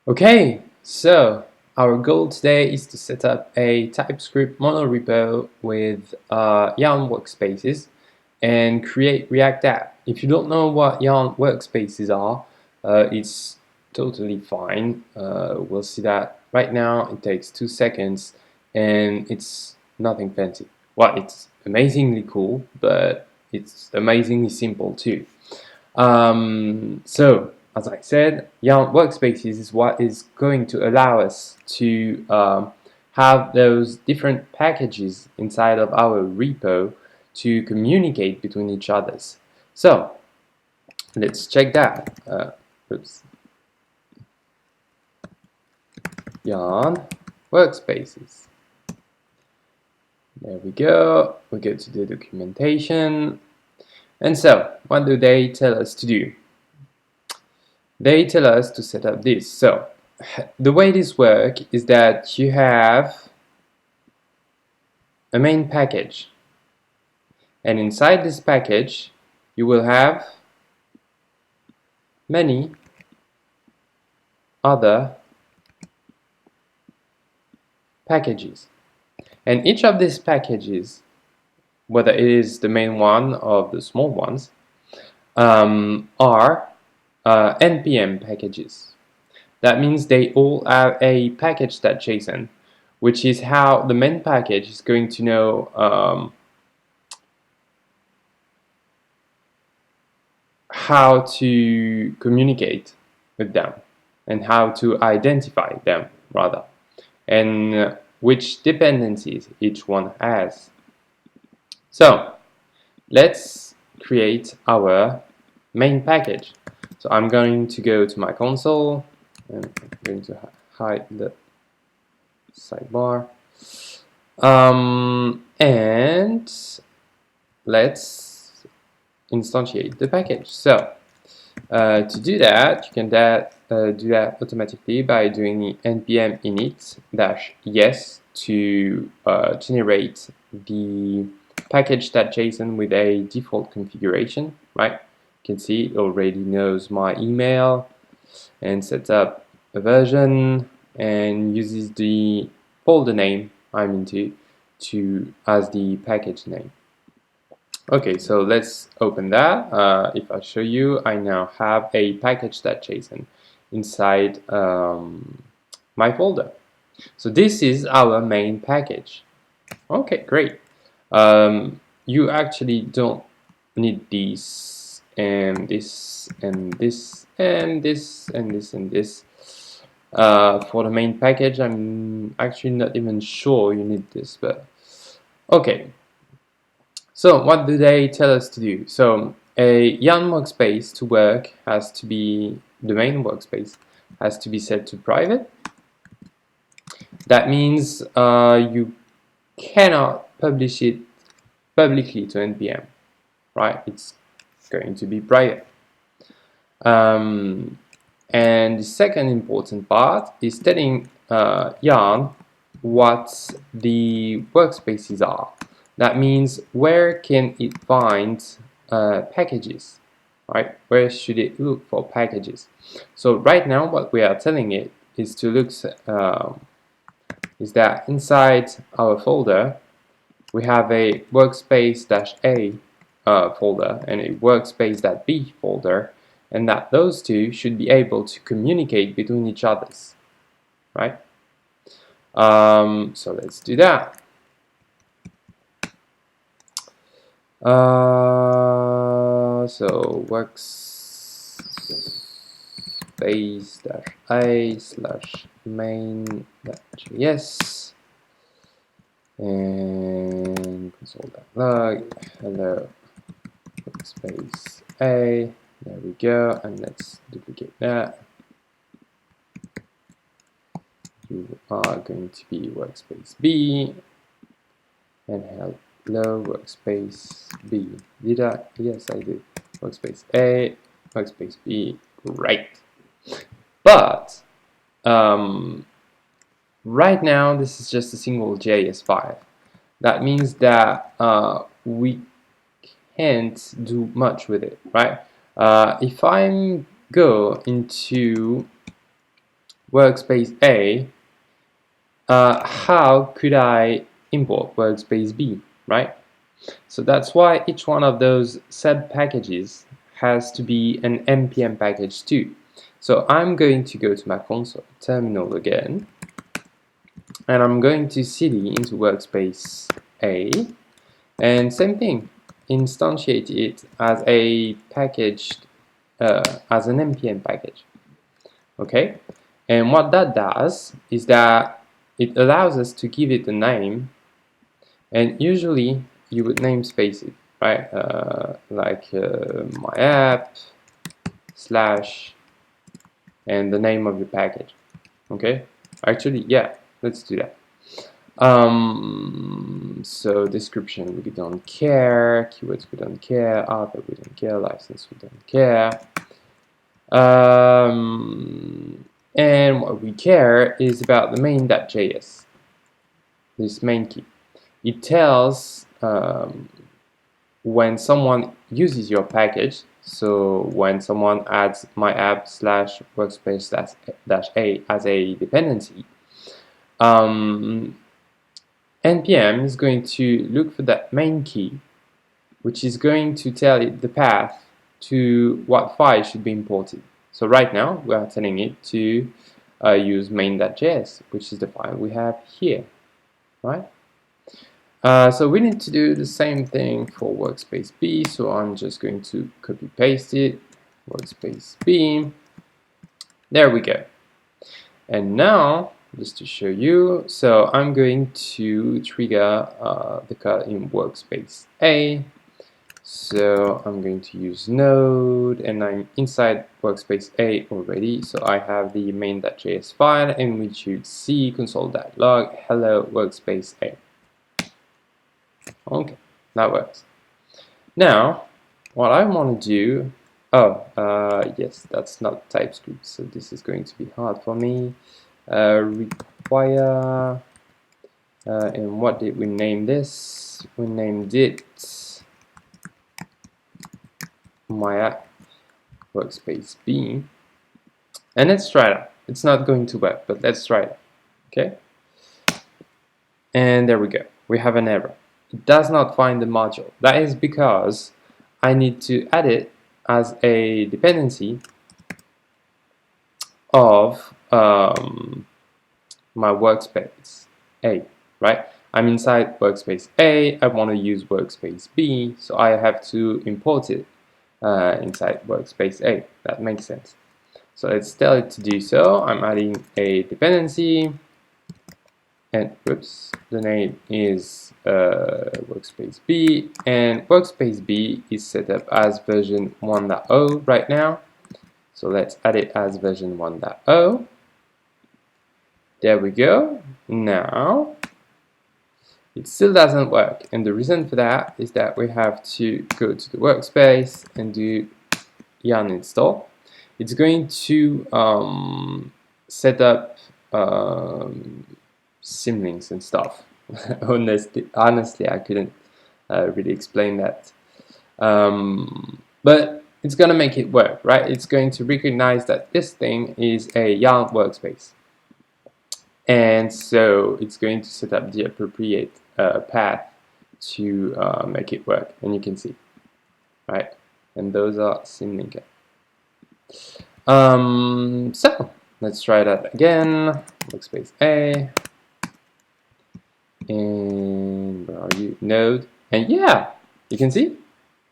Okay, so our goal today is to set up a TypeScript monorepo with Yarn workspaces and create React app. If you don't know what Yarn workspaces are, it's totally fine. We'll see that right now. It takes 2 seconds and it's nothing fancy. Well, it's amazingly cool, but it's amazingly simple too. As I said, Yarn Workspaces is what is going to allow us to have those different packages inside of our repo to communicate between each others. So let's check that. Oops. Yarn Workspaces. There we go. We go to the documentation. And so, what do they tell us to do? They tell us to set up this. So the way this works is that you have a main package, and inside this package you will have many other packages, and each of these packages, whether it is the main one or the small ones, are npm packages. That means they all have a package.json, which is how the main package is going to know how to communicate with them and how to identify them rather, and which dependencies each one has. So let's create our main package. So I'm going to go to my console and I'm going to hide the sidebar, and let's instantiate the package. So to do that, you can do that automatically by doing npm init-yes to generate the package.json with a default configuration, right? You can see it already knows my email and sets up a version and uses the folder name I'm into as the package name. Okay, so let's open that. If I show you, I now have a package.json inside my folder. So this is our main package. Okay, great. You actually don't need this and this and this and this and this and this. For the main package, I'm actually not even sure you need this, but okay. So what do they tell us to do? So a Yarn workspace to work has to be, the main workspace has to be set to private. That means you cannot publish it publicly to npm, right? It's going to be private. And the second important part is telling Yarn what the workspaces are. That means where can it find packages, right? Where should it look for packages? So right now what we are telling it is to look is that inside our folder we have a workspace-a folder and a workspace.b folder, and that those two should be able to communicate between each others, right? So let's do that. So workspace-a/main.js and console.log hello workspace A. There we go, and let's duplicate that. You are going to be workspace B and hello workspace B. Did I? Yes, I did. Workspace A, workspace B. Great. But right now this is just a single JS file. That means that we can't do much with it, right? If I go into workspace A, how could I import workspace B, right? So that's why each one of those sub packages has to be an npm package too. So I'm going to go to my console terminal again, and I'm going to cd into workspace A, and same thing, instantiate it as a packaged as an npm package. Okay, and what that does is that it allows us to give it a name, and usually you would namespace it, right? Like my app slash and the name of your package. Okay, actually, yeah, let's do that. So description we don't care, keywords we don't care, author we don't care, license we don't care. And what we care is about the main.js, this main key. It tells when someone uses your package, so when someone adds my app slash workspace dash a as a dependency, npm is going to look for that main key, which is going to tell it the path to what file should be imported. So right now we are telling it to use main.js, which is the file we have here, right? So we need to do the same thing for workspace B, so I'm just going to copy paste it, workspace B, there we go. And now, just to show you, so I'm going to trigger the code in workspace A. So I'm going to use node, and I'm inside workspace A already, so I have the main.js file, and we should see console.log hello workspace A. Okay, that works. Now, what I want to do, yes, that's not TypeScript, so this is going to be hard for me. Require, and what did we name this? We named it my app workspace B, and let's try that. It's not going to work, but let's try it. Okay, and there we go. We have an error. It does not find the module. That is because I need to add it as a dependency of my workspace A, right? I'm inside workspace A, I want to use workspace B, so I have to import it inside workspace A. That makes sense. So let's tell it to do so. I'm adding a dependency, and whoops, the name is workspace B, and workspace B is set up as version 1.0 right now. So let's add it as version 1.0. There we go. Now it still doesn't work, and the reason for that is that we have to go to the workspace and do yarn install. It's going to set up symlinks and stuff. honestly, I couldn't really explain that, but it's gonna make it work, right? It's going to recognize that this thing is a yarn workspace, and so it's going to set up the appropriate path to make it work, and you can see, right? And those are symlinker. So let's try that again. Workspace A, and where are you? Node, and yeah, you can see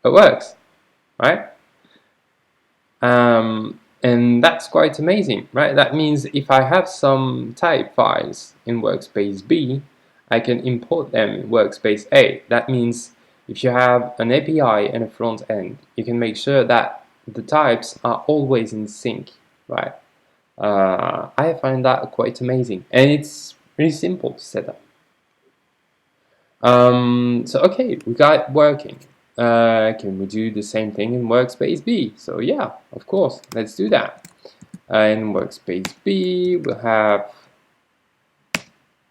it works, right? And that's quite amazing, right? That means if I have some type files in workspace B, I can import them in workspace A. That means if you have an API and a front end, you can make sure that the types are always in sync, right? I find that quite amazing, and it's really simple to set up. So okay, we got it working. Can we do the same thing in workspace B? So yeah, of course, let's do that. In workspace B, we'll have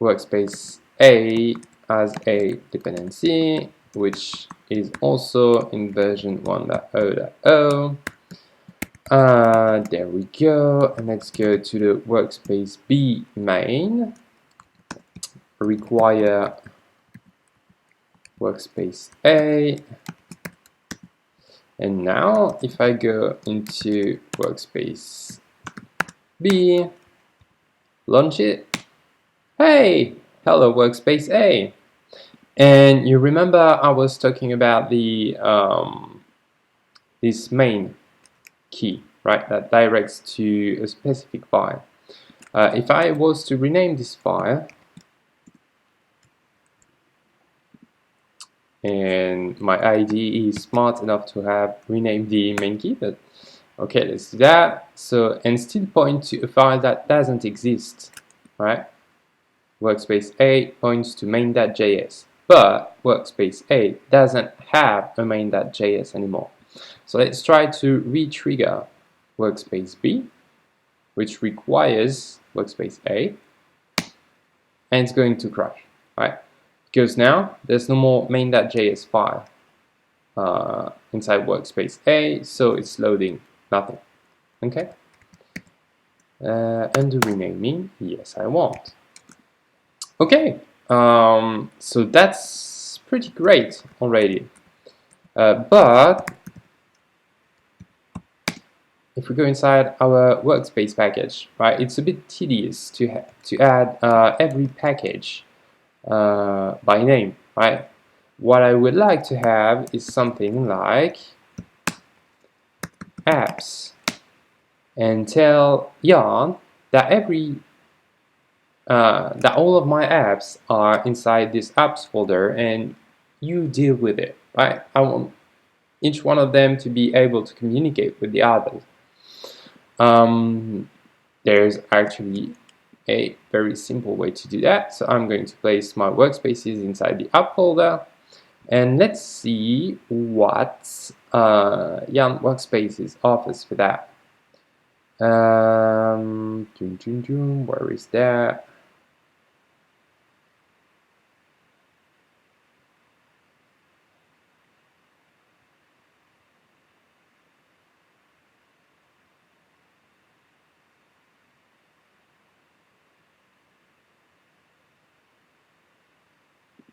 workspace A as a dependency, which is also in version 1.0.0. There we go, and let's go to the workspace B main, require workspace A, and now if I go into workspace B, launch it, hey, hello workspace A. And you remember I was talking about the this main key, right, that directs to a specific file. If I was to rename this file, and my IDE is smart enough to have renamed the main key, but okay, let's do that. So, and still point to a file that doesn't exist, right? Workspace A points to main.js, but workspace A doesn't have a main.js anymore. So let's try to re-trigger workspace B, which requires workspace A, and it's going to crash, right? Because now there's no more main.js file inside workspace A, so it's loading nothing. Okay. Undo renaming, yes I want. Okay, so that's pretty great already. But if we go inside our workspace package, right, it's a bit tedious to add every package by name, right? What I would like to have is something like apps, and tell Yarn that that all of my apps are inside this apps folder, and you deal with it, right? I want each one of them to be able to communicate with the others. There's actually a very simple way to do that. So I'm going to place my workspaces inside the app folder, and let's see what Yarn Workspaces offers for that. Where is that?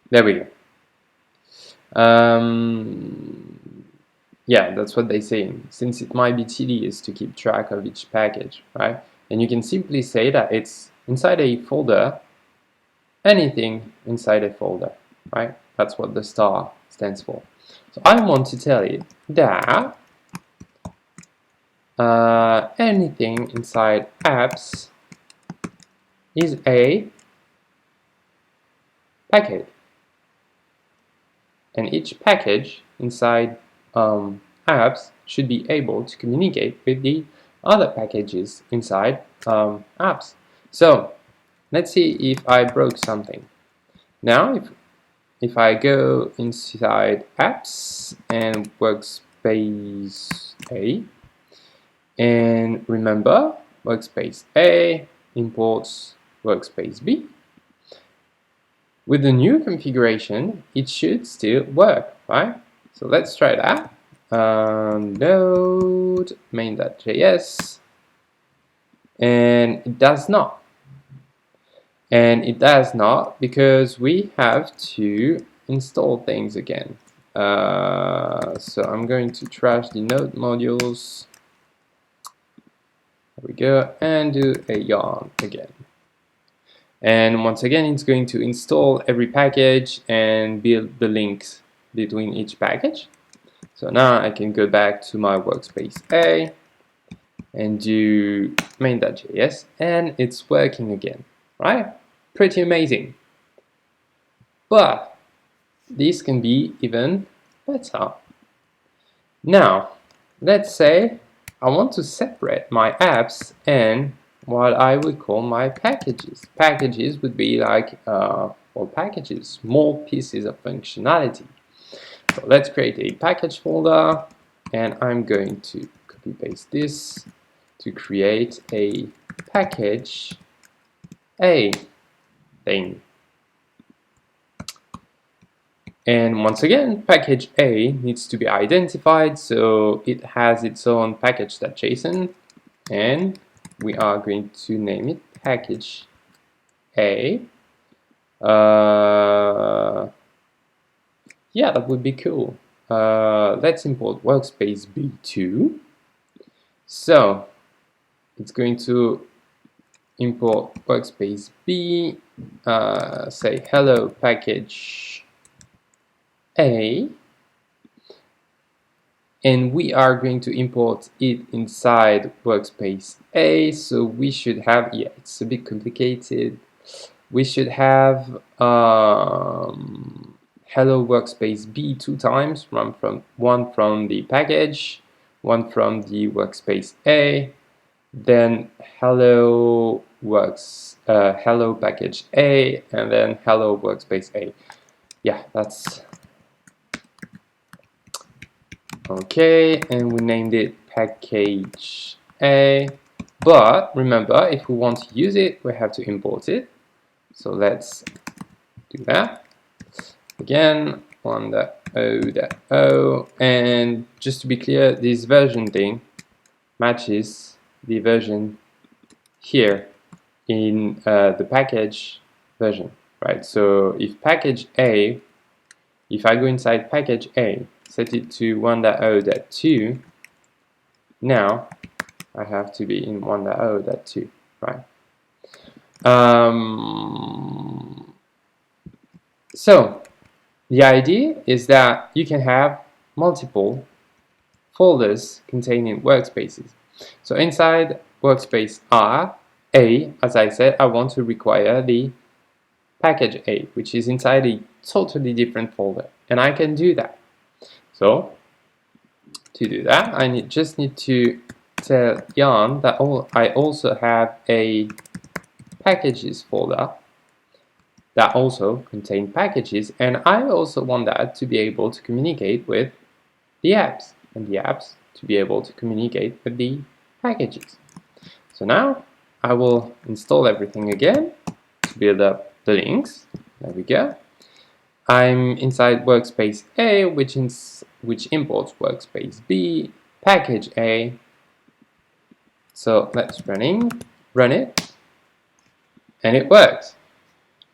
There we go. Yeah, that's what they're saying, since it might be tedious to keep track of each package, right? And you can simply say that it's inside a folder, anything inside a folder, right? That's what the star stands for. So I want to tell it that anything inside apps is a package. And each package inside apps should be able to communicate with the other packages inside apps. So let's see if I broke something. Now if I go inside apps and workspace A, and remember workspace A imports workspace B, with the new configuration, it should still work, right? So let's try that. Node main.js, and it does not. And it does not because we have to install things again. So I'm going to trash the node modules. There we go, and do a yarn again. And once again, it's going to install every package and build the links between each package. So now I can go back to my workspace A and do main.js, and it's working again, right? Pretty amazing. But this can be even better. Now, let's say I want to separate my apps and what I would call my packages. Packages would be like, well, packages, small pieces of functionality. So let's create a package folder, and I'm going to copy paste this to create a package A thing. And once again, package A needs to be identified, so it has its own package.json, and we are going to name it package A. Yeah, that would be cool. Let's import workspace B2. So it's going to import workspace B, say hello package A, and we are going to import it inside workspace A. So we should have, yeah, it's a bit complicated. We should have hello workspace B 2 times, one from the package, one from the workspace A, then hello package A, and then hello workspace A. Yeah, that's okay, and we named it package A. But remember, if we want to use it, we have to import it. So let's do that. Again, 1.0.0, and just to be clear, this version thing matches the version here in the package version, right? So if package A, if I go inside package A, set it to 1.0.2, now I have to be in 1.0.2, right? So the idea is that you can have multiple folders containing workspaces. So inside workspace A, as I said, I want to require the package A, which is inside a totally different folder, and I can do that. So to do that, I just need to tell Yarn that I also have a packages folder that also contain packages, and I also want that to be able to communicate with the apps, and the apps to be able to communicate with the packages. So now I will install everything again to build up the links. There we go. I'm inside workspace A, which imports workspace B, package A. So let's run it, and it works.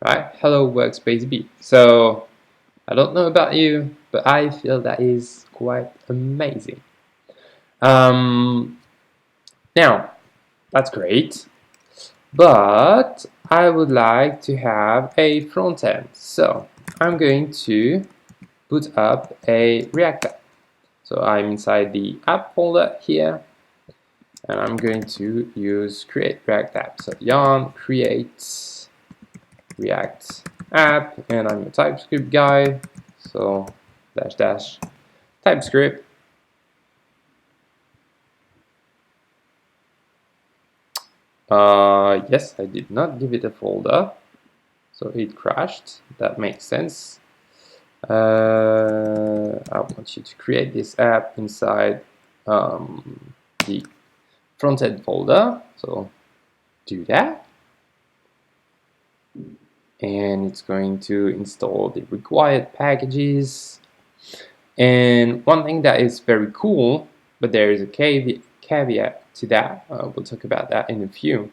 Right? Hello workspace B. So I don't know about you, but I feel that is quite amazing. Now that's great, but I would like to have a front end. So I'm going to put up a React app. So I'm inside the app folder here, and I'm going to use create React app. So yarn create React app, and I'm a TypeScript guy, so -- TypeScript. Yes, I did not give it a folder, so it crashed. That makes sense. I want you to create this app inside the front-end folder, so do that. And it's going to install the required packages. And one thing that is very cool, but there is a caveat to that, we'll talk about that in a few,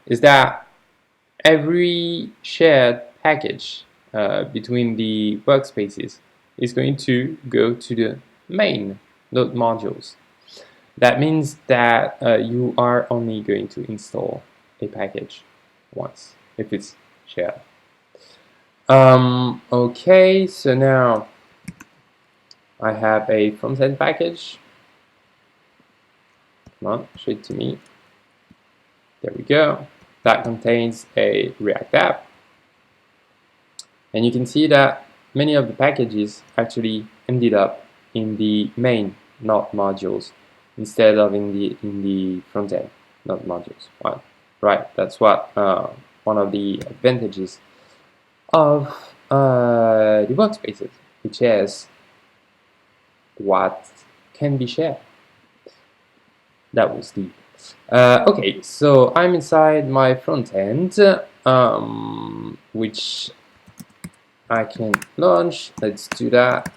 is that every shared package between the workspaces is going to go to the main node modules. That means that you are only going to install a package once if it's shared. Okay, so now I have a front-end package. Come on, show it to me. There we go. That contains a React app. And you can see that many of the packages actually ended up in the main node modules instead of in the front-end node modules. Wow. Right, that's what one of the advantages of the workspaces, which is what can be shared. That was deep. Okay, so I'm inside my front end, which I can launch. Let's do that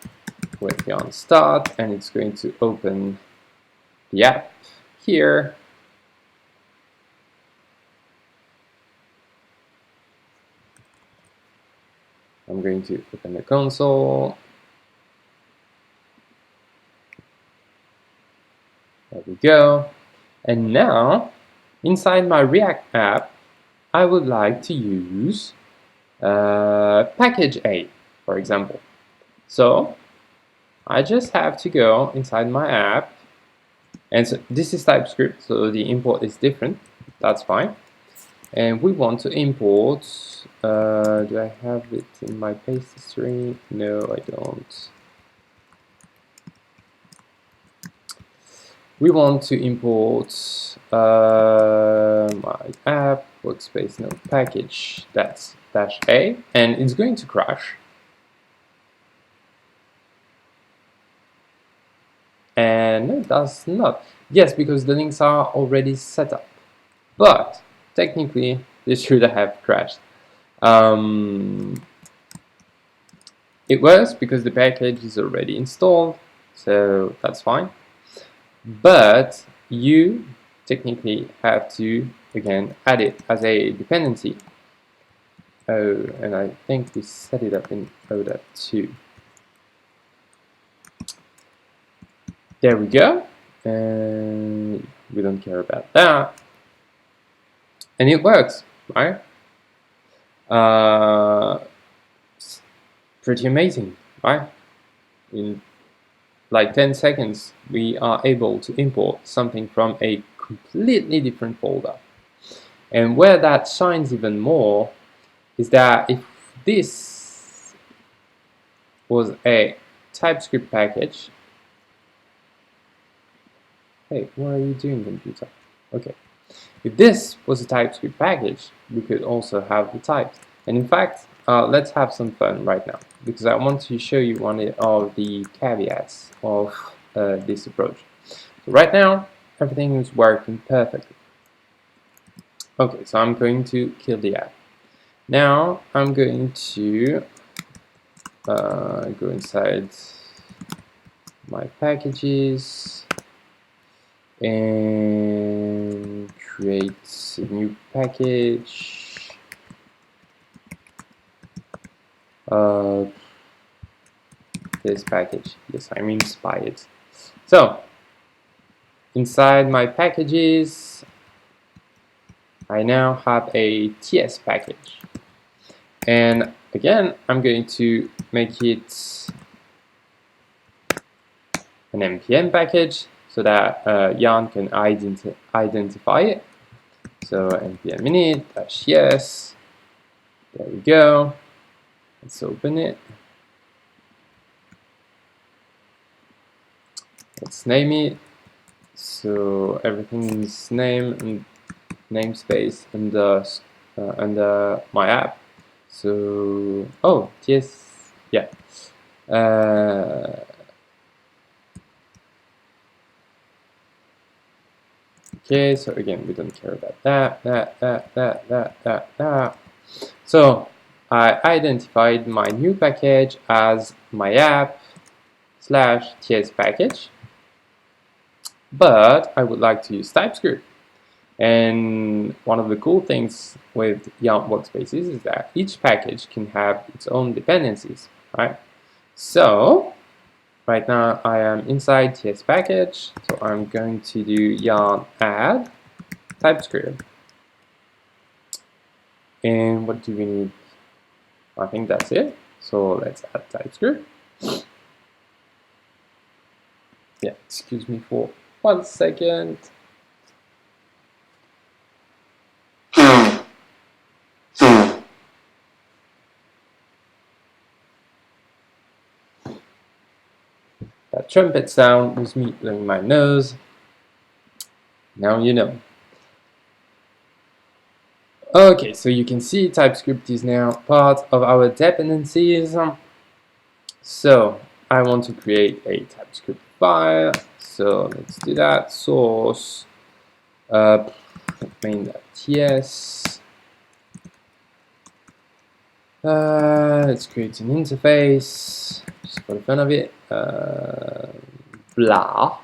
with yarn start, and it's going to open the app here. I'm going to open the console. There we go. And now, inside my React app, I would like to use package A, for example. So I just have to go inside my app, and so this is TypeScript, so the import is different. That's fine. And we want to import. Do I have it in my paste history? No, I don't. We want to import my app workspace node package. That's -a, and it's going to crash. And no, it does not. Yes, because the links are already set up. But technically, this should have crashed. It works because the package is already installed, so that's fine. But you technically have to, again, add it as a dependency. Oh, and I think we set it up in ODA too. There we go. And we don't care about that. And it works, right? Pretty amazing, right? In like 10 seconds, we are able to import something from a completely different folder. And where that shines even more is that if this was a TypeScript package, hey, what are you doing, computer? Okay. If this was a TypeScript package, we could also have the types. And in fact, let's have some fun right now, because I want to show you one of the caveats of this approach. So right now, everything is working perfectly. Okay, so I'm going to kill the app. Now I'm going to go inside my packages and create a new package. This package, yes, I'm inspired. So inside my packages, I now have a TS package, and again I'm going to make it an npm package so that Yarn can identify it. So npm init -yes. There we go. Let's open it. Let's name it. So everything is name and namespace under my app. So TS, yeah. Okay, so again, we don't care about that. So I identified my new package as my app /TS package, but I would like to use TypeScript. And one of the cool things with Yarn workspaces is that each package can have its own dependencies, right? So right now I am inside TS package, so I'm going to do yarn add TypeScript. And what do we need? I think that's it. So let's add TypeScript. Yeah, excuse me for 1 second. That trumpet sound was me blowing my nose. Now you know. Okay, so you can see TypeScript is now part of our dependencies. So I want to create a TypeScript file. So let's do that. Source main.ts. Let's create an interface just for the fun of it. Blah.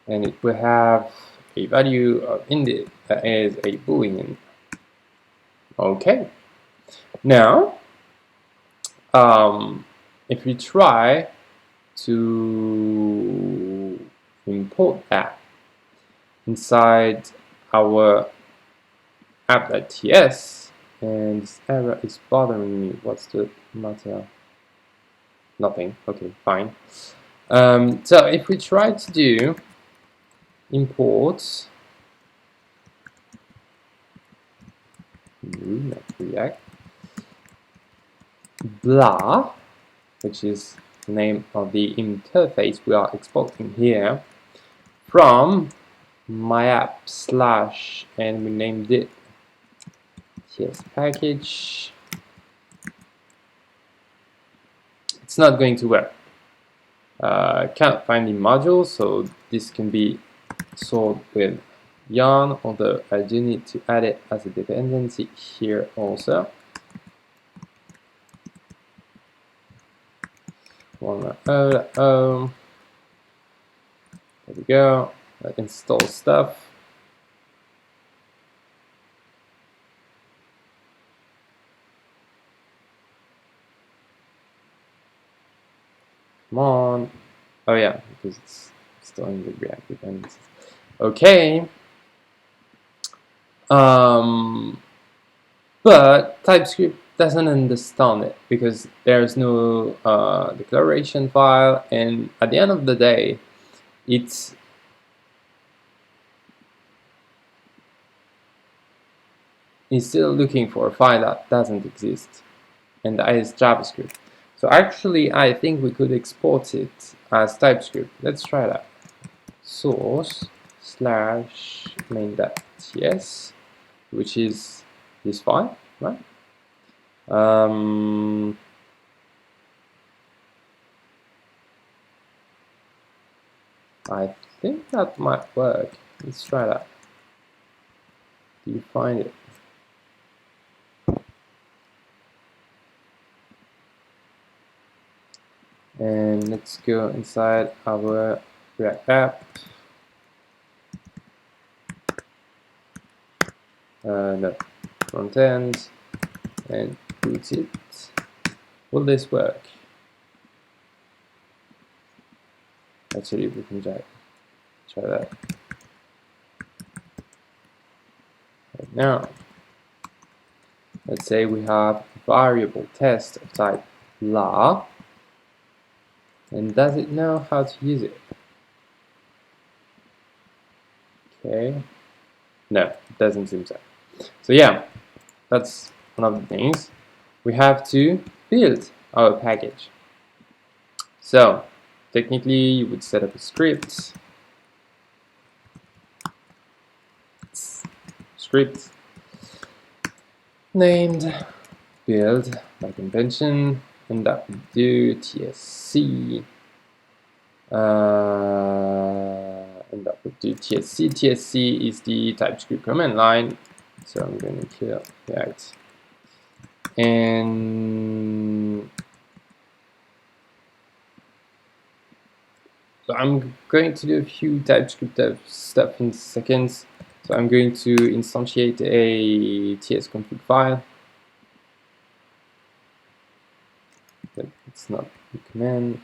And it will have a value of indeed that is a boolean. Okay. Now, if we try to import that inside our app.ts, and this error is bothering me. What's the matter? Nothing. Okay, fine. So if we try to do import not React blah, which is the name of the interface we are exporting here, from my app slash, and we named it ts package. It's not going to work. Can't find the module, so this can be solved with yarn, although I do need to add it as a dependency here also. There we go. Install stuff. Come on. Oh yeah, because it's still in the React dependencies. Okay. But TypeScript doesn't understand it because there's no declaration file, and at the end of the day, it's still looking for a file that doesn't exist, and that is JavaScript. So actually, I think we could export it as TypeScript. Let's try that. Source / main.ts, which is this file, right? I think that might work. Let's try that. Do you find it? And let's go inside our React app. No, front end, and boot it. Will this work? Actually, we can try that. Right now, let's say we have a variable test of type blah, and does it know how to use it? Okay, no, it doesn't seem so. So yeah, that's one of the things. We have to build our package. So technically, you would set up a script named build by convention, and that would do tsc, and that would do tsc. tsc is the TypeScript command line, so I'm going to kill React, and so I'm going to do a few TypeScript stuff in seconds. So I'm going to instantiate a tsconfig file. But it's not the command.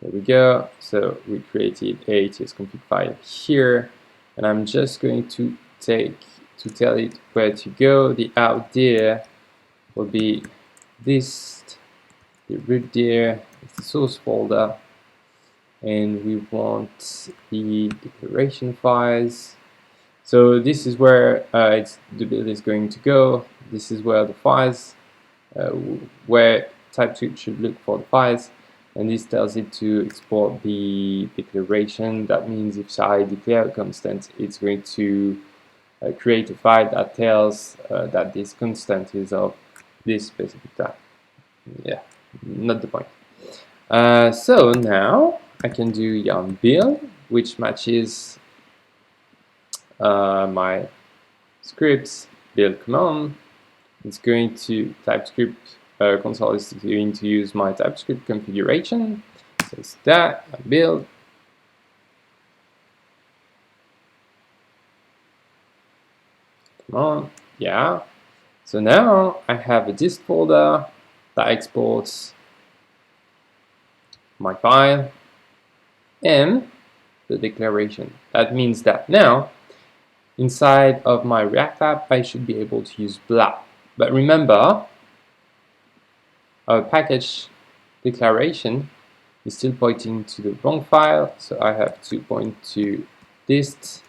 There we go. So we created a tsconfig file here, and I'm just going to tell it where to go. The out dir will be this. The root dir is the source folder, and we want the declaration files. So this is where the build is going to go. This is where the files, where TypeScript should look for the files, and this tells it to export the declaration. That means if I declare a constant, it's going to create a file that tells that this constant is of this specific type. Yeah, not the point. So now I can do yarn build, which matches my scripts build command. It's going to TypeScript console is going to use my TypeScript configuration. So it's that I build. Come on, yeah. So now I have a dist folder that exports my file and the declaration. That means that now inside of my React app I should be able to use blah. But remember, our package declaration is still pointing to the wrong file, so I have to point to dist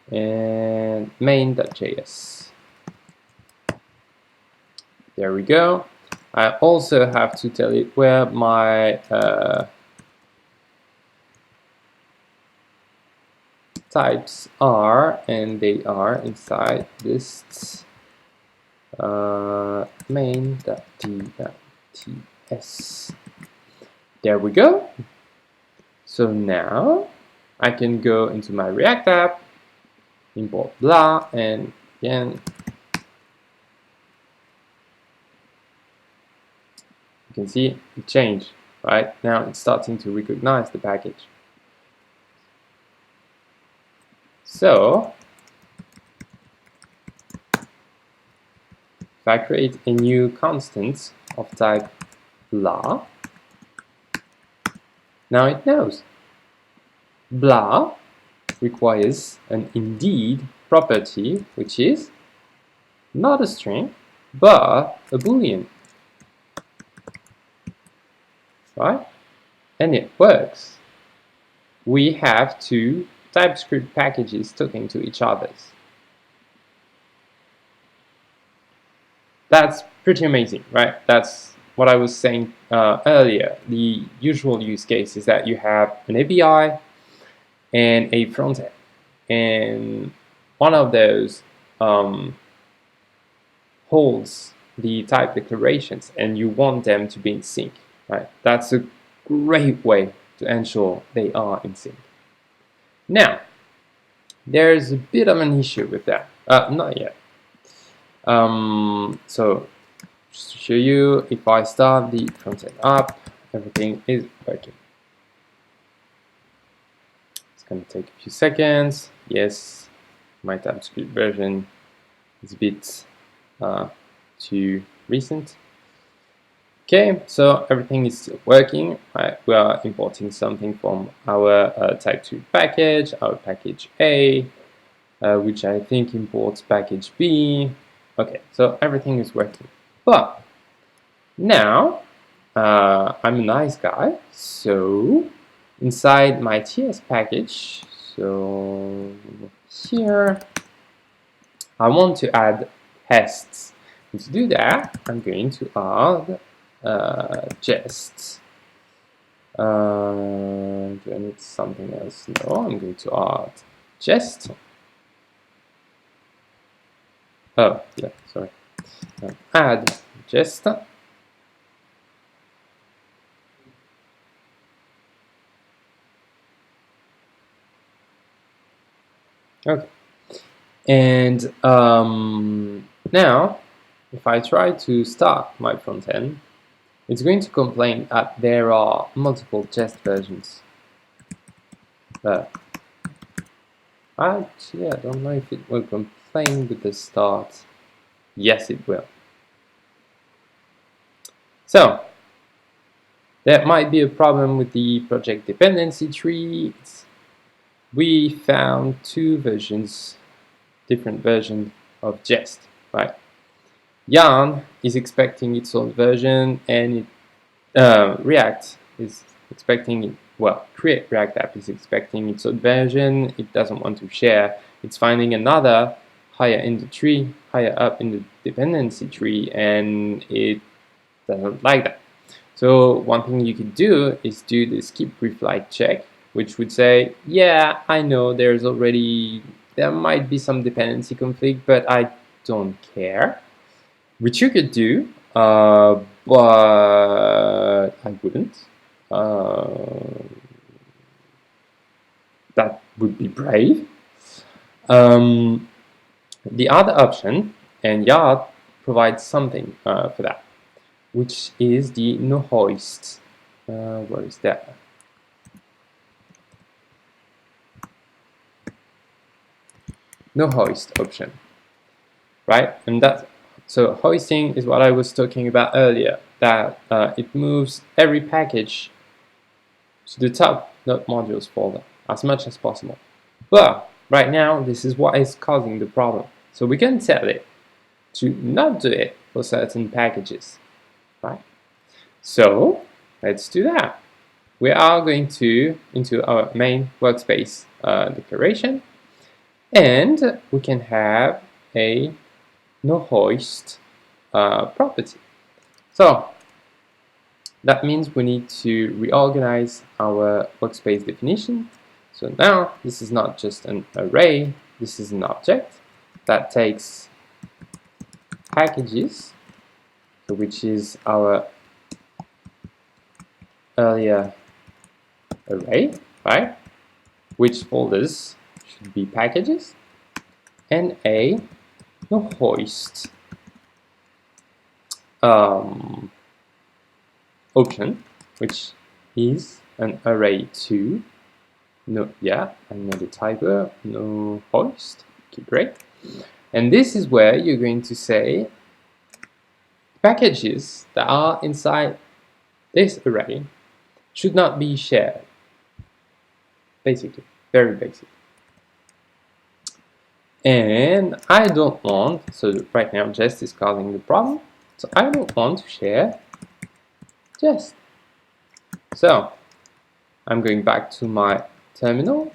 and main.js. There we go. I also have to tell it where my types are, and they are inside dist main.t.ts. There we go. So now I can go into my React app, import blah, and again you can see it changed. Right now it's starting to recognize the package. So if I create a new constant of type blah, now it knows. Blah requires an indeed property, which is not a string, but a boolean. Right? And it works. We have two TypeScript packages talking to each other. That's pretty amazing, right? That's what I was saying earlier. The usual use case is that you have an API and a front end, and one of those holds the type declarations, and you want them to be in sync, right? That's a great way to ensure they are in sync. Now, there's a bit of an issue with that. Not yet. So just to show you, if I start the front end up, everything is working. It's going to take a few seconds. Yes, my TypeScript version is a bit too recent. Okay, so everything is still working. Right? We are importing something from our TypeScript package, our package A, which I think imports package B. Okay, so everything is working. But now I'm a nice guy, so inside my TS package, so here I want to add tests. And to do that, I'm going to add jest. Do I need something else? No, I'm going to add jest. Oh, yeah, sorry. Add jest. Okay. And now, if I try to start my front end, it's going to complain that there are multiple jest versions. Actually, I don't know if it will complain with the start. Yes, it will. So, there might be a problem with the project dependency tree. We found two versions, different versions of jest, right? Yarn is expecting its own version, and React is expecting it. Well, Create React App is expecting its own version. It doesn't want to share. It's finding another higher in the tree, higher up in the dependency tree, and it doesn't like that. So one thing you could do is do the skip reply check, which would say, yeah, I know there might be some dependency conflict, but I don't care. Which you could do, but I wouldn't. That would be brave. The other option, and Yard provides something for that, which is the no hoist. Where is that? No hoist option, right? And that, so hoisting is what I was talking about earlier, that it moves every package to the top .modules folder as much as possible. But right now, this is what is causing the problem. So we can tell it to not do it for certain packages, right? So let's do that. We are going to into our main workspace declaration, and we can have a no hoist property. So that means we need to reorganize our workspace definition. So now this is not just an array, this is an object that takes packages, which is our earlier array, right? Which folders should be packages, and a no hoist option, which is an array to no, yeah, another typo, no hoist. Okay, great. And this is where you're going to say packages that are inside this array should not be shared. Basically, very basic. And I don't want, so right now Jest is causing the problem, so I don't want to share Jest. So I'm going back to my terminal.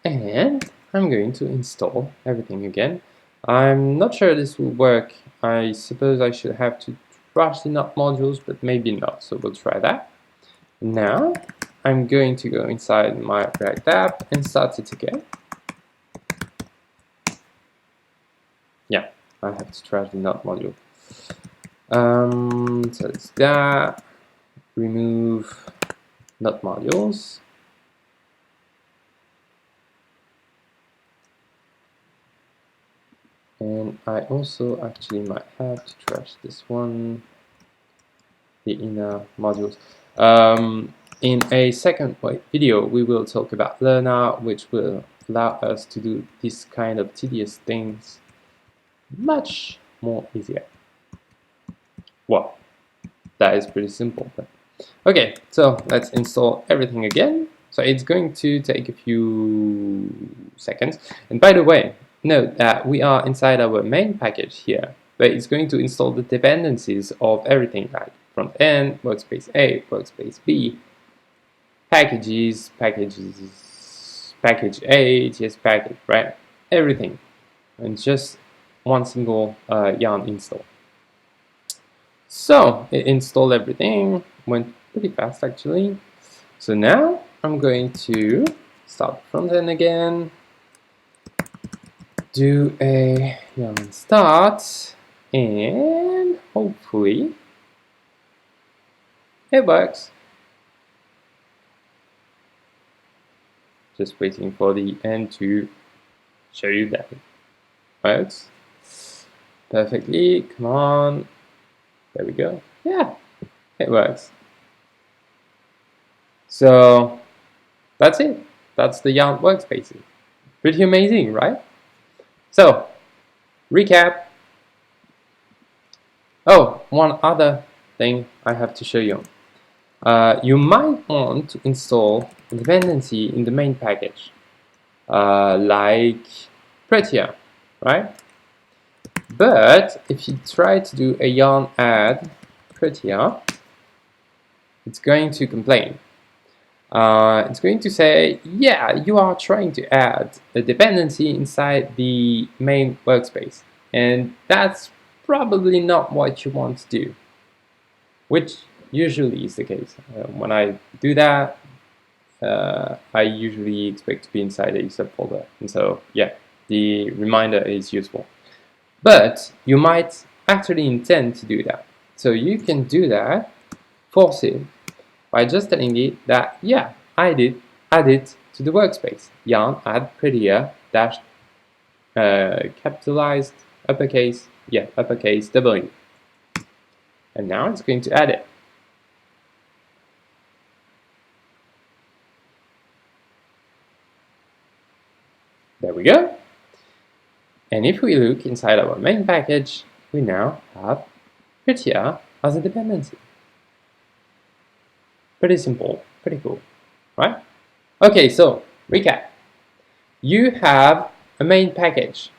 And I'm going to install everything again. I'm not sure this will work. I suppose I should have to trash the not modules, but maybe not, so we'll try that. Now I'm going to go inside my React app and start it again. Yeah, I have to trash the not module. So it's that. Remove not modules. And I also actually might have to trash this one, the inner modules. In a second video, we will talk about Learner, which will allow us to do this kind of tedious things much more easier. Well, that is pretty simple. But okay, so let's install everything again. So it's going to take a few seconds. And by the way, note that we are inside our main package here, but it's going to install the dependencies of everything, like front end, workspace A, workspace B, packages, package A, TS package, right? Everything. And just one single yarn install. So it installed everything, went pretty fast actually. So now I'm going to start the front end again, do a yarn start, and hopefully it works. Just waiting for the end to show you that it works perfectly. Come on. There we go. Yeah, it works. So that's it. That's the Yarn workspaces. Pretty amazing, right? So, recap. Oh, one other thing I have to show you. You might want to install a dependency in the main package, like Prettier, right? But if you try to do a yarn add Prettier, it's going to complain. It's going to say, yeah, you are trying to add a dependency inside the main workspace, and that's probably not what you want to do, which usually is the case. When I do that, I usually expect to be inside a subfolder, and so yeah, the reminder is useful. But you might actually intend to do that, so you can do that, force it, by just telling it that, yeah, I did add it to the workspace. Yarn add prettier dash capitalized uppercase W. And now it's going to add it. There we go. And if we look inside our main package, we now have prettier as a dependency. Pretty simple, pretty cool, right? Okay, so recap. You have a main package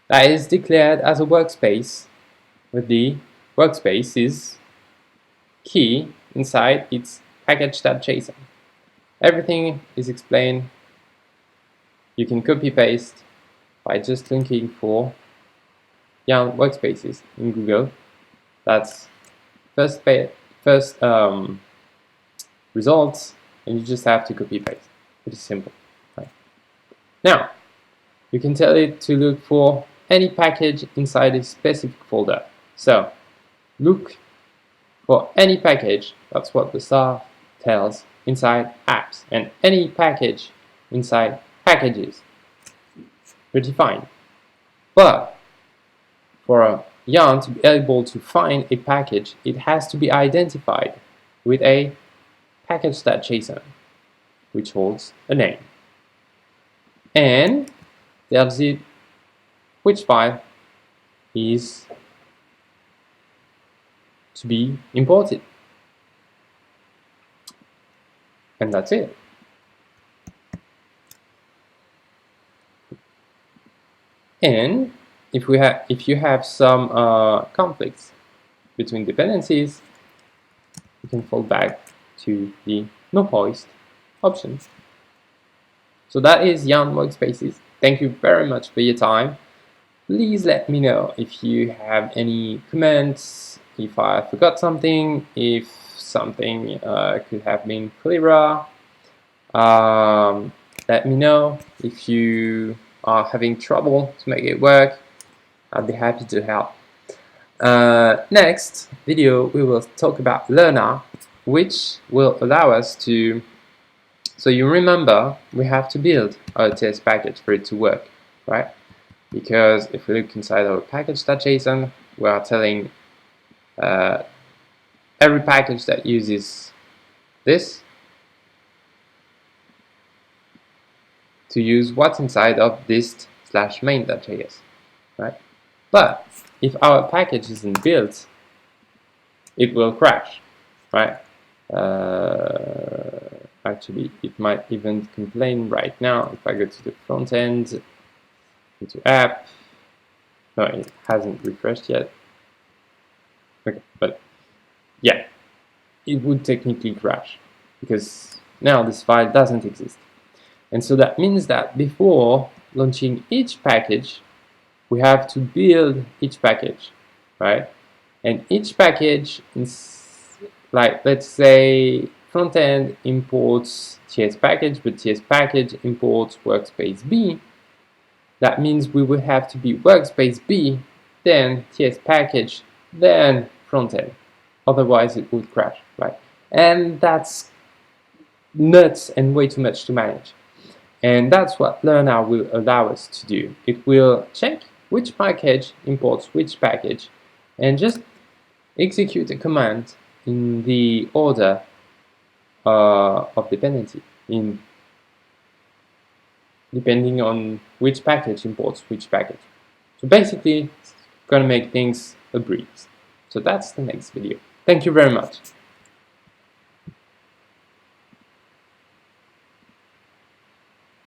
that is declared as a workspace with the workspaces key inside its package.json. Everything is explained. You can copy paste by just looking for Yarn workspaces in Google. That's first results, and you just have to copy paste. Pretty simple, right? Now you can tell it to look for any package inside a specific folder. So look for any package, that's what the star tells, inside apps, and any package inside packages. Pretty fine. But for Yarn to be able to find a package, it has to be identified with a package.json, which holds a name, and tells it which file is to be imported. And that's it. And if you have some conflicts between dependencies, you can fall back to the no hoist option. So that is Yarn Workspaces. Thank you very much for your time. Please let me know if you have any comments, if I forgot something, if something could have been clearer. Let me know if you are having trouble to make it work. I'd be happy to help. Next video we will talk about Learner, which will allow us to, so you remember we have to build our TS package for it to work, right? Because if we look inside our package.json, we are telling every package that uses this to use what's inside of dist/main.js, right? But if our package isn't built, it will crash, right? Actually, it might even complain right now. If I go to the front end, into app, no, it hasn't refreshed yet. Okay, but yeah, it would technically crash because now this file doesn't exist. And so that means that before launching each package, we have to build each package, right? And each package is, like, let's say front end imports TS package, but TS package imports workspace B. That means we would have to be workspace B, then TS package, then front end. Otherwise it would crash, right? And that's nuts and way too much to manage. And that's what Learner will allow us to do. It will check which package imports which package and just execute a command in the order of dependency, depending on which package imports which package. So basically, it's going to make things a breeze. So that's the next video. Thank you very much.